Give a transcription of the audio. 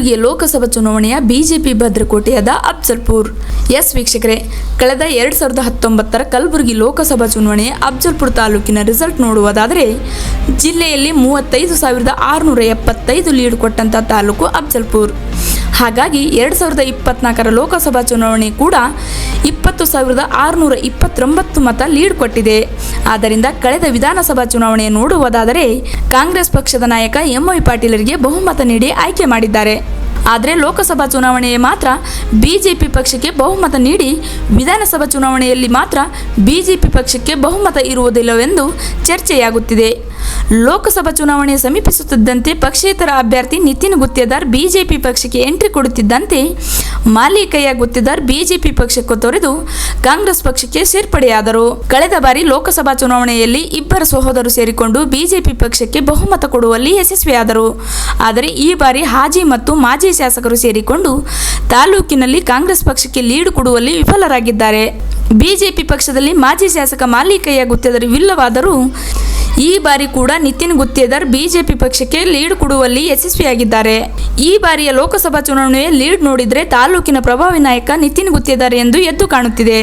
ಕಲಬುರಗಿಯ ಲೋಕಸಭಾ ಚುನಾವಣೆಯ ಬಿಜೆಪಿ ಭದ್ರಕೋಟೆಯಾದ ಅಫ್ಜಲ್ಪುರ್. ವೀಕ್ಷಕರೇ, ಕಳೆದ 2019ರ ಕಲಬುರಗಿ ಲೋಕಸಭಾ ಚುನಾವಣೆಯ ಅಫ್ಜಲ್ಪುರ್ ತಾಲೂಕಿನ ರಿಸಲ್ಟ್ ನೋಡುವುದಾದರೆ ಜಿಲ್ಲೆಯಲ್ಲಿ 35,675 ಲೀಡ್ ಕೊಟ್ಟಂಥ ತಾಲೂಕು ಅಫ್ಜಲ್ಪುರ್. ಹಾಗಾಗಿ 2024ರ ಲೋಕಸಭಾ ಚುನಾವಣೆ ಕೂಡ 20,629 ಮತ ಲೀಡ್ ಕೊಟ್ಟಿದೆ. ಆದ್ದರಿಂದ ಕಳೆದ ವಿಧಾನಸಭಾ ಚುನಾವಣೆ ನೋಡುವುದಾದರೆ ಕಾಂಗ್ರೆಸ್ ಪಕ್ಷದ ನಾಯಕ ಎಂ.ವೈ. ಪಾಟೀಲರಿಗೆ ಬಹುಮತ ನೀಡಿ ಆಯ್ಕೆ ಮಾಡಿದ್ದಾರೆ. ಆದರೆ ಲೋಕಸಭಾ ಚುನಾವಣೆಗೆ ಮಾತ್ರ ಬಿಜೆಪಿ ಪಕ್ಷಕ್ಕೆ ಬಹುಮತ ನೀಡಿ ವಿಧಾನಸಭಾ ಚುನಾವಣೆಯಲ್ಲಿ ಮಾತ್ರ ಬಿಜೆಪಿ ಪಕ್ಷಕ್ಕೆ ಬಹುಮತ ಇರುವುದಿಲ್ಲವೆಂದು ಚರ್ಚೆಯಾಗುತ್ತಿದೆ. ಲೋಕಸಭಾ ಚುನಾವಣೆ ಸಮೀಪಿಸುತ್ತಿದ್ದಂತೆ ಪಕ್ಷೇತರ ಅಭ್ಯರ್ಥಿ ನಿತಿನ್ ಗುತ್ತೇದಾರ್ ಬಿಜೆಪಿ ಪಕ್ಷಕ್ಕೆ ಎಂಟ್ರಿ ಕೊಡುತ್ತಿದ್ದಂತೆ ಮಾಲಿಕಯ್ಯ ಗುತ್ತೇದಾರ್ ಬಿಜೆಪಿ ಪಕ್ಷಕ್ಕೆ ತೊರೆದು ಕಾಂಗ್ರೆಸ್ ಪಕ್ಷಕ್ಕೆ ಸೇರ್ಪಡೆಯಾದರು. ಕಳೆದ ಬಾರಿ ಲೋಕಸಭಾ ಚುನಾವಣೆಯಲ್ಲಿ ಇಬ್ಬರು ಸಹೋದರರು ಸೇರಿಕೊಂಡು ಬಿಜೆಪಿ ಪಕ್ಷಕ್ಕೆ ಬಹುಮತ ಕೊಡುವಲ್ಲಿ ಯಶಸ್ವಿಯಾದರು. ಆದರೆ ಈ ಬಾರಿ ಹಾಜಿ ಮತ್ತು ಮಾಜಿ ಶಾಸಕರು ಸೇರಿಕೊಂಡು ತಾಲೂಕಿನಲ್ಲಿ ಕಾಂಗ್ರೆಸ್ ಪಕ್ಷಕ್ಕೆ ಲೀಡ್ ಕೊಡುವಲ್ಲಿ ವಿಫಲರಾಗಿದ್ದಾರೆ. ಬಿಜೆಪಿ ಪಕ್ಷದಲ್ಲಿ ಮಾಜಿ ಶಾಸಕ ಮಾಲಿಕಯ್ಯ ಗುತ್ತೇದಾರ್ ವಿಲ್ಲವಾದರೂ ಈ ಬಾರಿ ಕೂಡ ನಿತಿನ್ ಗುತ್ತೇದಾರ್ ಬಿಜೆಪಿ ಪಕ್ಷಕ್ಕೆ ಲೀಡ್ ಕೊಡುವಲ್ಲಿ ಯಶಸ್ವಿಯಾಗಿದ್ದಾರೆ. ಈ ಬಾರಿಯ ಲೋಕಸಭಾ ಚುನಾವಣೆಯ ಲೀಡ್ ನೋಡಿದರೆ ತಾಲೂಕಿನ ಪ್ರಭಾವಿ ನಾಯಕ ನಿತಿನ್ ಗುತ್ತೇದಾರ್ ಎಂದು ಎದ್ದು ಕಾಣುತ್ತಿದೆ.